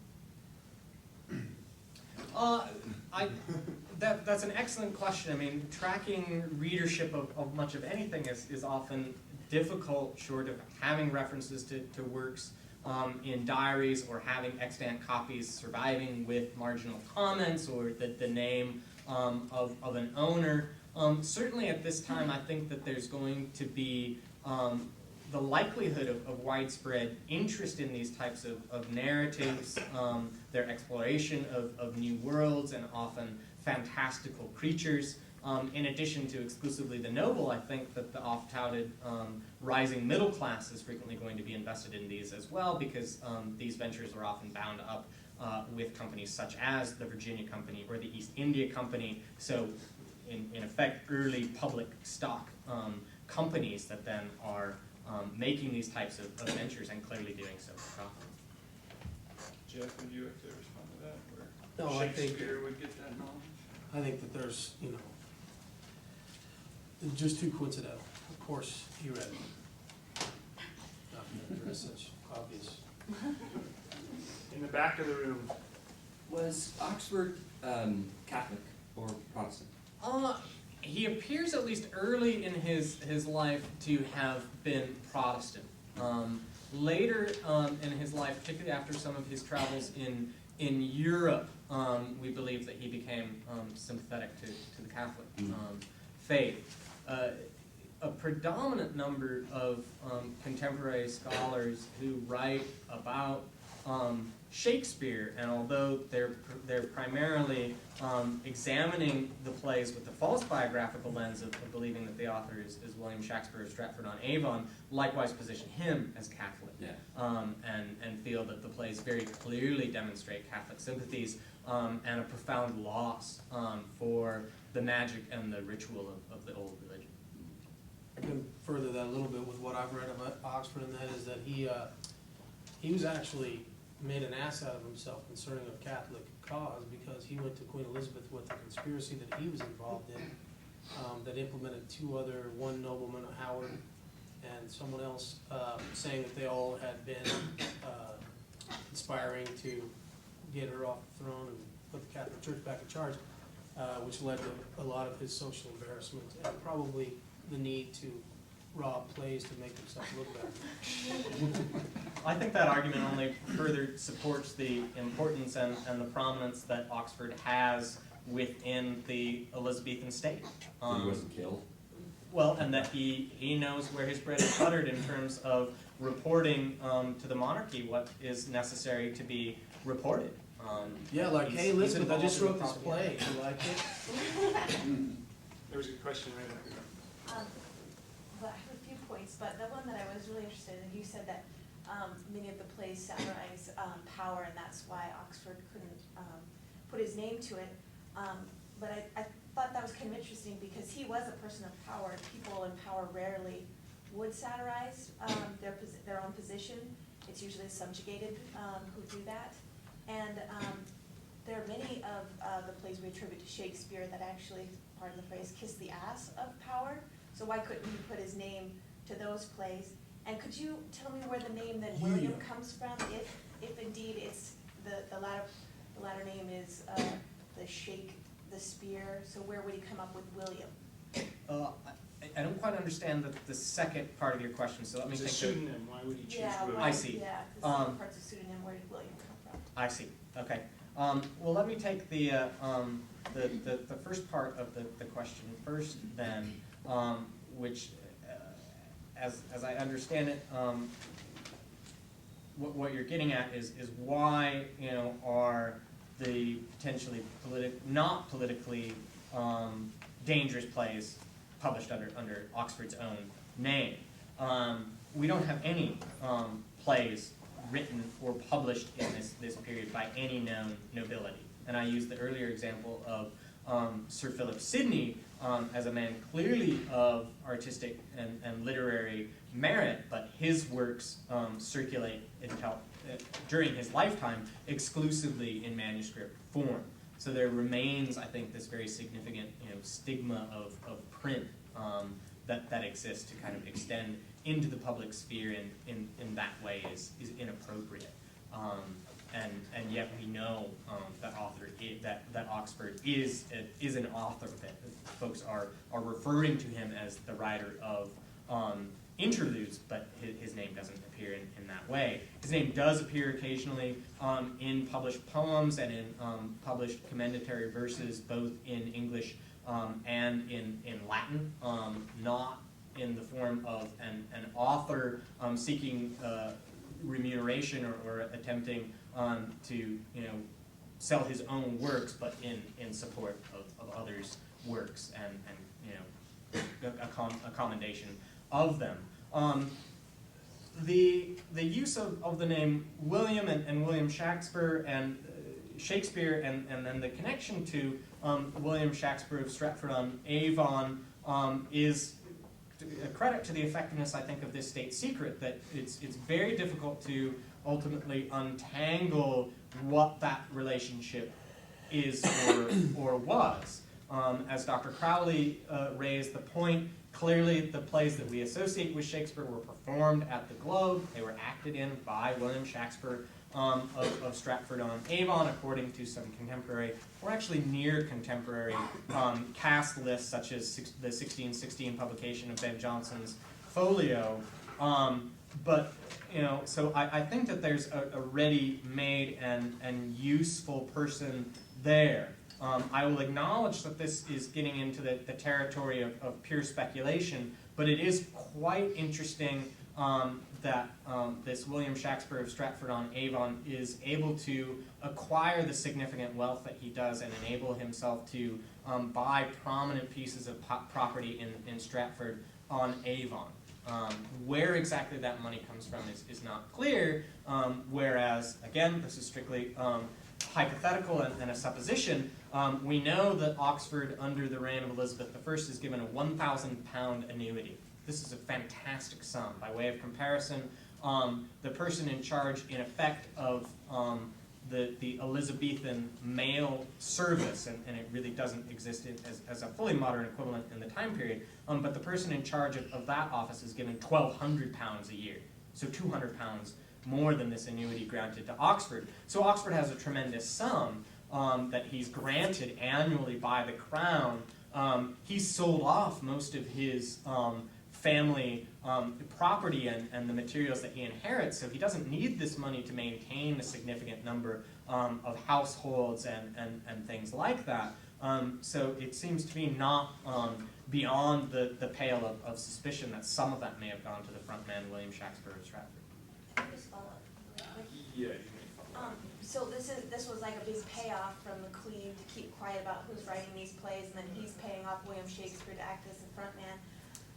S1: That's an excellent question. I mean, tracking readership of much of anything is often difficult, short of having references to works in diaries, or having extant copies surviving with marginal comments, or the name of an owner. Certainly at this time, I think that there's going to be the likelihood of widespread interest in these types of narratives, their exploration of new worlds and often fantastical creatures. In addition to exclusively the noble, I think that the oft-touted rising middle class is frequently going to be invested in these as well, because these ventures are often bound up with companies such as the Virginia Company or the East India Company. So, in effect, early public stock companies that then are making these types of ventures, and clearly doing so for profit.
S3: Jeff, would you like to respond to that? Or
S4: No, I think
S3: Shakespeare would get that knowledge?
S4: I think that there's they're just too coincidental. Of course, he read it. Not that there is such obvious.
S3: In the back of the room.
S7: Was Oxford Catholic or Protestant?
S1: He appears, at least early in his life, to have been Protestant. Later in his life, particularly after some of his travels in Europe, we believe that he became sympathetic to the Catholic faith. A predominant number of contemporary scholars who write about Shakespeare, and although they're primarily examining the plays with the false biographical lens of believing that the author is William Shakespeare of Stratford-on-Avon, likewise position him as Catholic, and feel that the plays very clearly demonstrate Catholic sympathies and a profound loss for the magic and the ritual of the old religion.
S4: I can further that a little bit with what I've read about Oxford, and that is that he was actually made an ass out of himself concerning a Catholic cause, because he went to Queen Elizabeth with a conspiracy that he was involved in that implemented one nobleman, Howard, and someone else, saying that they all had been conspiring to get her off the throne and put the Catholic Church back in charge, which led to a lot of his social embarrassment and probably the need to rob plays to make himself look better.
S1: I think that argument only further supports the importance and the prominence that Oxford has within the Elizabethan state.
S7: He wasn't killed?
S1: Well, and that he knows where his bread is buttered in terms of reporting to the monarchy what is necessary to be reported.
S4: Hey Elizabeth, I just wrote this play. You like it?
S3: There was a question right up here.
S8: Well, I have a few points, but the one that I was really interested in, you said that many of the plays satirize power, and that's why Oxford couldn't put his name to it. But I thought that was kind of interesting, because he was a person of power. People in power rarely would satirize their own position. it's usually the subjugated who do that. And there are many of the plays we attribute to Shakespeare that actually, pardon the phrase, kiss the ass of power. So why couldn't he put his name to those plays? And could you tell me where the name then William comes from, if indeed it's the latter name is the shake, the spear, so where would he come up with William?
S1: I don't quite understand the second part of your question, so let me
S3: It's a
S1: think.
S3: pseudonym, why would he choose
S8: Yeah,
S3: William?
S1: I see.
S8: Yeah, the second part's a pseudonym, where did William come from?
S1: I see. Okay. Well, let me take the first part of the question first, then, which, as I understand it, what you're getting at is why are the potentially not politically dangerous plays published under Oxford's own name. We don't have any plays written or published in this period by any known nobility. And I used the earlier example of Sir Philip Sidney as a man clearly of artistic and literary merit, but his works circulate during his lifetime exclusively in manuscript form. So there remains, I think, this very significant stigma of print that exists to kind of extend into the public sphere in that way is inappropriate. And yet we know that Oxford is an author, that folks are referring to him as the writer of interludes, but his name doesn't appear in that way. His name does appear occasionally in published poems and in published commendatory verses, both in English and in Latin, not in the form of an author seeking remuneration or attempting to sell his own works, but in support of others' works and a commendation of them. The use of the name William and William Shakespeare and then the connection to William Shakespeare of Stratford-on-Avon is a credit to the effectiveness, I think, of this state secret, that it's very difficult to ultimately untangle what that relationship is or was. As Dr. Crowley raised the point, clearly the plays that we associate with Shakespeare were performed at the Globe. They were acted in by William Shakespeare of Stratford-on-Avon, according to some contemporary, or actually near contemporary, cast lists, such as the 1616 publication of Ben Jonson's Folio. But so I think that there's a ready-made and useful person there. I will acknowledge that this is getting into the territory of pure speculation, but it is quite interesting that this William Shakespeare of Stratford-on-Avon is able to acquire the significant wealth that he does and enable himself to buy prominent pieces of property in Stratford-on-Avon. Where exactly that money comes from is not clear, whereas, again, this is strictly hypothetical and a supposition. We know that Oxford, under the reign of Elizabeth I, is given a £1,000 annuity. This is a fantastic sum. By way of comparison, the person in charge, in effect, of the Elizabethan mail service, and it really doesn't exist as a fully modern equivalent in the time period, but the person in charge of that office is given £1,200 a year, so £200 more than this annuity granted to Oxford. So Oxford has a tremendous sum that he's granted annually by the crown. He's sold off most of his family property and the materials that he inherits, so he doesn't need this money to maintain a significant number of households and things like that. So it seems to me not beyond the pale of suspicion that some of that may have gone to the front man, William Shakespeare of Stratford.
S8: Can I just follow up really quick?
S3: Yeah, you may follow.
S8: So this was like a big payoff from the Queen to keep quiet about who's writing these plays, and then he's paying off William Shakespeare to act as the front man.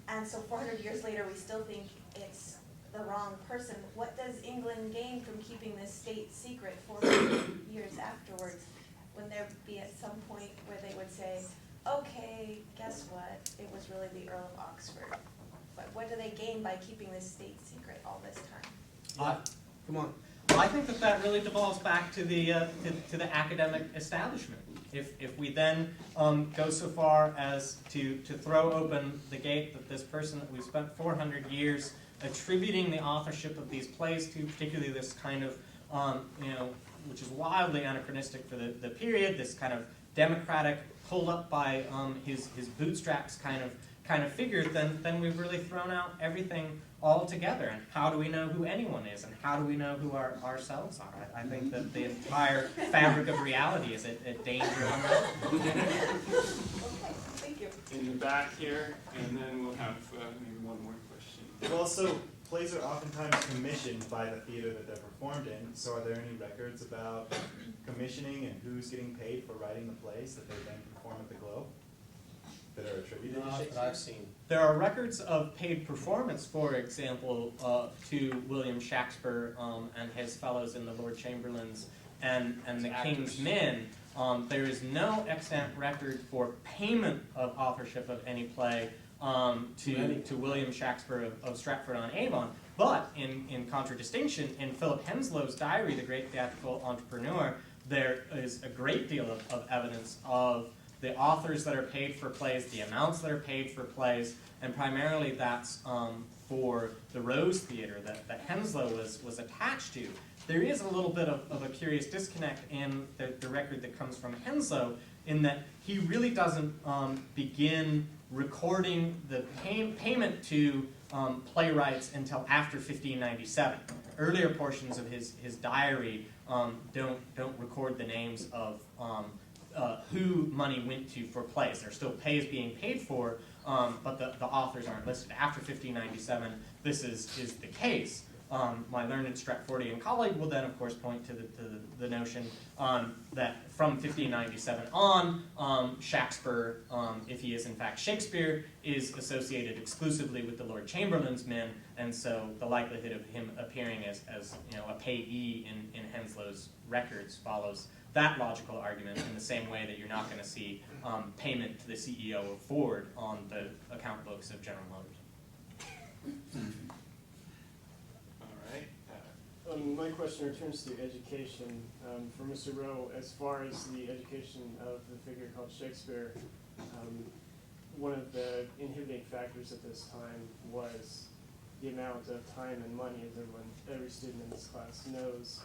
S8: And so 400 years later, we still think it's the wrong person. What does England gain from keeping this state secret 400 years afterwards? When there be at some point where they would say, okay, guess what? It was really the Earl of Oxford. But what do they gain by keeping this state secret all this time?
S4: Come on.
S1: Well, I think that really devolves back to the academic establishment. If we then go so far as to throw open the gate that this person that we've spent 400 years attributing the authorship of these plays to, particularly this kind of, which is wildly anachronistic for the period, this kind of democratic, pulled up by his bootstraps kind of figure, then we've really thrown out everything altogether. And how do we know who anyone is, and how do we know who ourselves are? I think that the entire fabric of reality is at danger of
S8: Okay, thank you.
S3: In the back here, and then we'll have maybe one more question.
S9: Well, so plays are oftentimes commissioned by the theater that they're performed in, so are there any records about commissioning and who's getting paid for writing the plays that they then perform at the Globe that are attributed to
S4: Not
S9: Shakespeare?
S4: that I've seen.
S1: There are records of paid performance, for example, to William Shakespeare and his fellows in the Lord Chamberlains and the King's Men. There is no extant record for payment of authorship of any play to William Shakespeare of Stratford-on-Avon. But in contradistinction, in Philip Henslow's diary, the great theatrical entrepreneur, there is a great deal of evidence of the authors that are paid for plays, the amounts that are paid for plays, and primarily that's for the Rose Theater that Henslow was attached to. There is a little bit of a curious disconnect in the record that comes from Henslow, in that he really doesn't begin recording the payment to playwrights until after 1597. Earlier portions of his diary don't record the names of who money went to for plays. There are still plays being paid for, but the authors aren't listed. After 1597, this is the case. My learned Stratfordian colleague will then, of course, point to the notion that from 1597 on, Shakespeare, if he is in fact Shakespeare, is associated exclusively with the Lord Chamberlain's men, and so the likelihood of him appearing as a payee in Henslow's records follows that logical argument, in the same way that you're not going to see payment to the CEO of Ford on the account books of General Motors.
S3: All right.
S6: My question returns to education. For Mr. Rowe, as far as the education of the figure called Shakespeare, one of the inhibiting factors at this time was the amount of time and money, as every student in this class knows,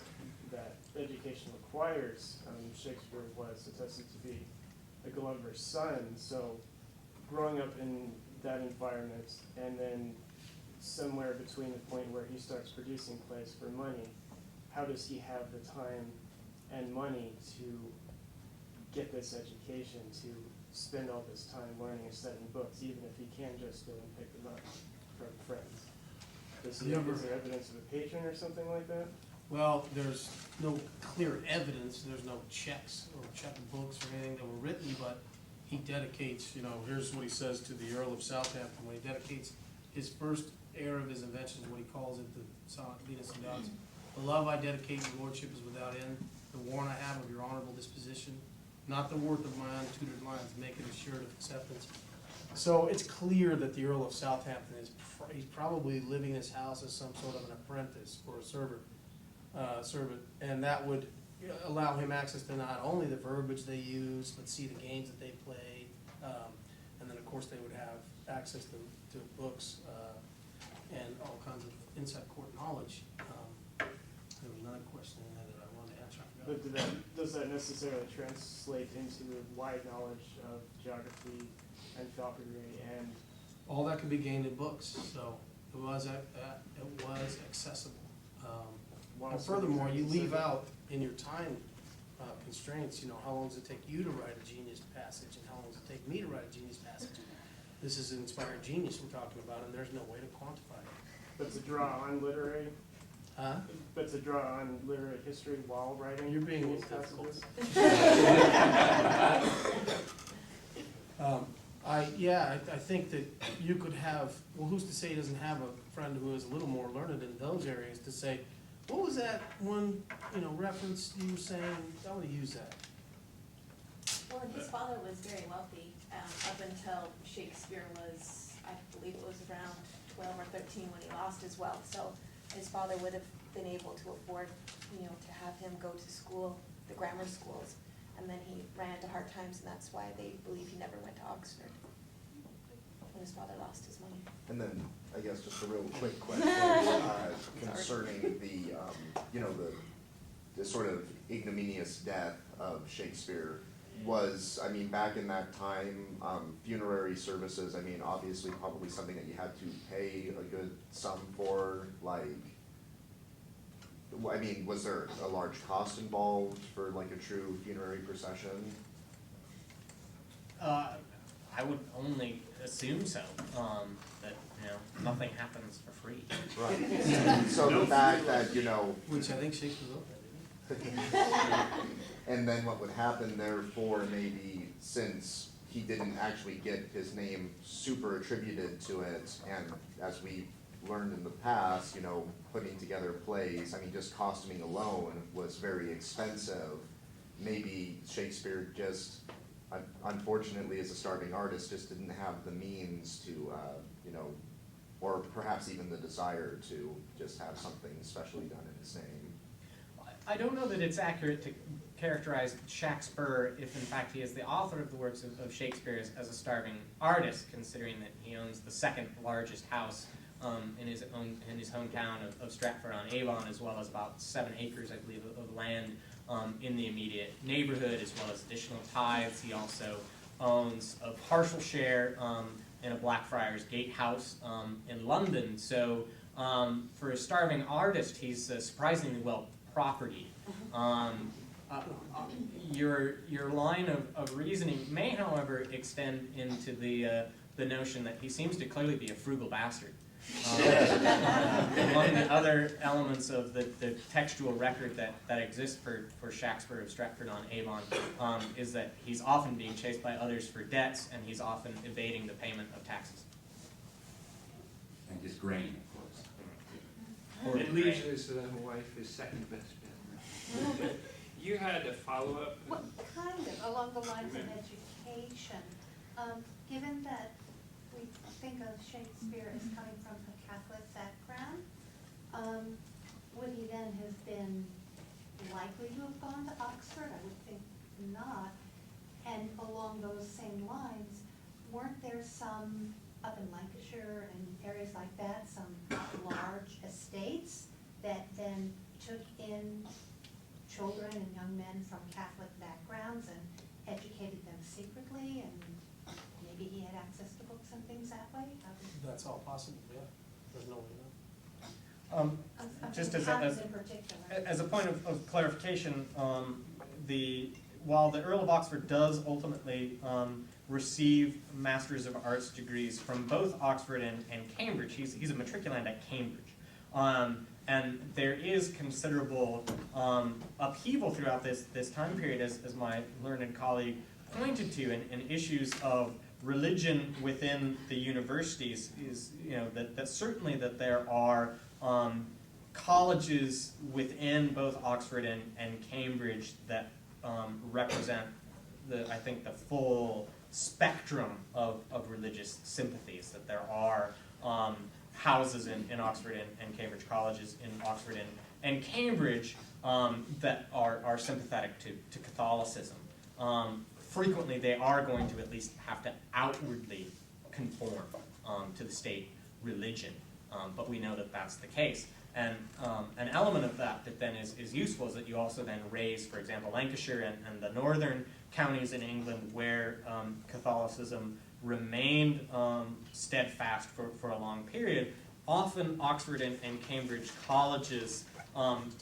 S6: that education requires. Shakespeare was attested to be a Glover's son, so growing up in that environment, and then somewhere between the point where he starts producing plays for money, how does he have the time and money to get this education, to spend all this time learning and studying books, even if he can just go and pick them up from friends? Is there evidence of a patron or something like that?
S4: Well, there's no clear evidence, there's no checks or checkbooks or anything that were written, but he dedicates, here's what he says to the Earl of Southampton when he dedicates his first heir of his invention, what he calls it, the sonnet Venus and Gods. The love I dedicate your lordship is without end, the warrant I have of your honorable disposition, not the worth of my untutored minds, make it assured of acceptance. So it's clear that the Earl of Southampton he's probably living in his house as some sort of an apprentice for a servant, and that would allow him access to not only the verbiage they use, but see the games that they played, and then of course they would have access to books and all kinds of inside court knowledge. There was another question in there that I wanted to answer.
S6: But does that necessarily translate into a wide knowledge of geography and falconry and?
S4: All that could be gained in books, so it was accessible. And furthermore, you leave out in your time constraints, how long does it take you to write a genius passage, and how long does it take me to write a genius passage? This is inspired genius we're talking about, and there's no way to quantify it.
S6: But to draw on literary?
S4: Huh?
S6: But to draw on literary history while writing?
S4: You're being
S6: genius
S4: difficult.
S6: passages?
S4: I think that you could have, well, who's to say he doesn't have a friend who is a little more learned in those areas to say, what was that one, reference you were saying? I want to use that.
S8: Well, and his father was very wealthy up until Shakespeare was, I believe it was around 12 or 13 when he lost his wealth. So his father would have been able to afford, to have him go to school, the grammar schools. And then he ran into hard times, and that's why they believe he never went to Oxford. When his father lost his money.
S10: And then, I guess, just a real quick question concerning the, the sort of ignominious death of Shakespeare. Was, I mean, back in that time, funerary services, I mean, obviously probably something that you had to pay a good sum for, like, I mean, was there a large cost involved for like a true funerary procession?
S1: I would only assume so, that, nothing happens for free.
S10: Right. So the fact that,
S4: Which I think Shakespeare wrote that, didn't
S10: and then what would happen therefore maybe since he didn't actually get his name super attributed to it, and as we learned in the past, putting together plays, I mean, just costuming alone was very expensive. Maybe Shakespeare just, unfortunately as a starving artist, just didn't have the means to, or perhaps even the desire to just have something specially done in his name.
S1: I don't know that it's accurate to characterize Shakespeare if in fact he is the author of the works of Shakespeare as a starving artist, considering that he owns the second largest house in his hometown of Stratford-on-Avon, as well as about 7 acres, I believe, of land in the immediate neighborhood, as well as additional tithes. He also owns a partial share in a Blackfriars Gatehouse in London. So for a starving artist, he's surprisingly well propertied. Your line of reasoning may, however, extend into the notion that he seems to clearly be a frugal bastard. Among the other elements of the textual record that exists for Shakespeare of Stratford-on-Avon is that he's often being chased by others for debts, and he's often evading the payment of taxes.
S7: And his grain, of course.
S3: It leaves his wife his second best bet. You had a follow-up?
S11: Well, kind of, along the lines of education. Given that we think of Shakespeare as coming from a Catholic background, would he then have been likely to have gone to Oxford? I would think not. And along those same lines, weren't there some, up in Lancashire and areas like that, some large estates that then took in children and young men from Catholic backgrounds and educated them secretly, and maybe he had access to books and things that way?
S4: That's all possible, yeah. There's no way to know.
S1: Just
S11: in particular.
S1: as a point of clarification, while the Earl of Oxford does ultimately receive Masters of Arts degrees from both Oxford and Cambridge, he's a matriculant at Cambridge. And there is considerable upheaval throughout this time period, as my learned colleague pointed to, in issues of religion within the universities. Is that certainly that there are colleges within both Oxford and Cambridge that represent I think the full spectrum of religious sympathies. That there are houses in Oxford and Cambridge, colleges in Oxford and Cambridge that are sympathetic to Catholicism. Frequently they are going to at least have to outwardly conform to the state religion, but we know that that's the case. And an element of that then is useful is that you also then raise, for example, Lancashire and the northern counties in England where Catholicism remained steadfast for a long period. Often Oxford and Cambridge colleges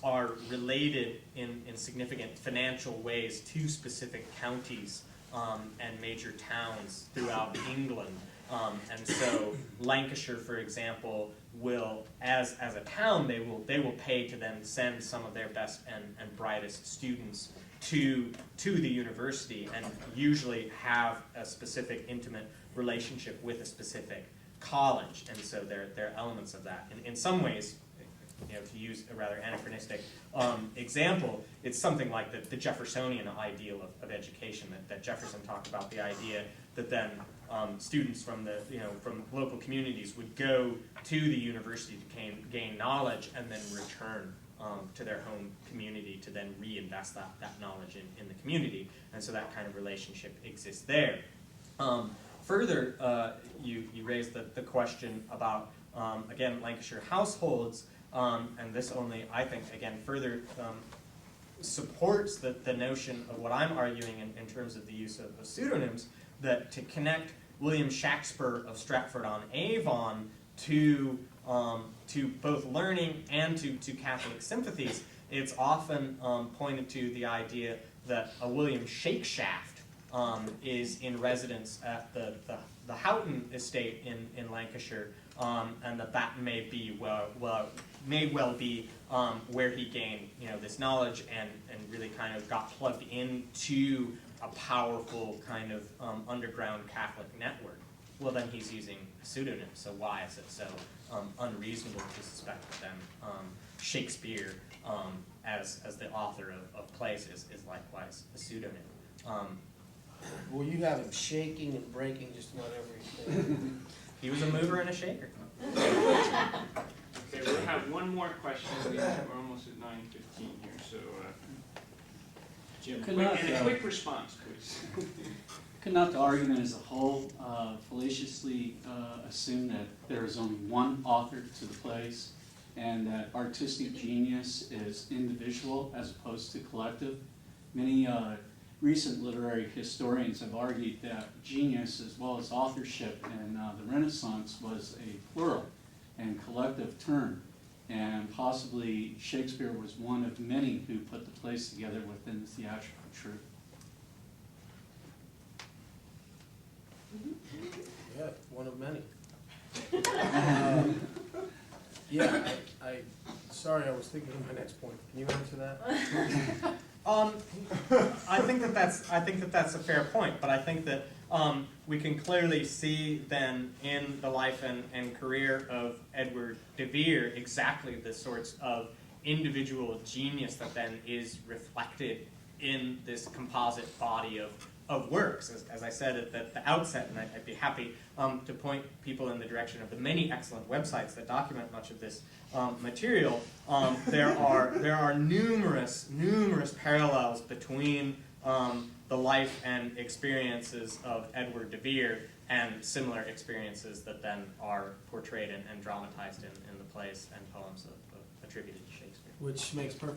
S1: are related in significant financial ways to specific counties and major towns throughout England. And so Lancashire, for example, will, as a town, they will pay to then send some of their best and brightest students to the university, and usually have a specific intimate relationship with a specific college. And so there are elements of that. In some ways, to use a rather anachronistic example, it's something like the Jeffersonian ideal of education that Jefferson talked about, the idea that then students from from local communities would go to the university to gain knowledge and then return to their home community to then reinvest that knowledge in the community. And so that kind of relationship exists there. Further, you raised the question about, again, Lancashire households, and this only, I think, again, further supports the notion of what I'm arguing in terms of the use of pseudonyms, that to connect William Shakespeare of Stratford-on-Avon to both learning and to Catholic sympathies, it's often pointed to the idea that a William Shakeshaft is in residence at the Houghton estate in Lancashire, and that may well be where he gained this knowledge and really kind of got plugged into a powerful kind of underground Catholic network. Well, then he's using a pseudonym, so why is it so unreasonable to suspect that then Shakespeare, as the author of plays, is likewise a pseudonym?
S4: Well, you have him shaking and breaking just about everything.
S1: He was a mover and a shaker.
S3: Okay, we'll have one more question. We're almost at 9:15 here, so Jim, a quick response, please.
S12: Could not the argument as a whole fallaciously assume that there is only one author to the plays and that artistic genius is individual as opposed to collective? Many recent literary historians have argued that genius as well as authorship in the Renaissance was a plural and collective term, and possibly Shakespeare was one of many who put the plays together within the theatrical troupe.
S4: Yeah, one of many. Yeah, sorry, I was thinking of my next point. Can you answer that?
S1: I think that that's a fair point, but I think that we can clearly see then in the life and career of Edward de Vere exactly the sorts of individual genius that then is reflected in this composite body of works. As I said at the outset, and I'd be happy to point people in the direction of the many excellent websites that document much of this material, there are numerous parallels between the life and experiences of Edward de Vere and similar experiences that then are portrayed and dramatized in the plays and poems attributed to Shakespeare.
S4: Which makes perfect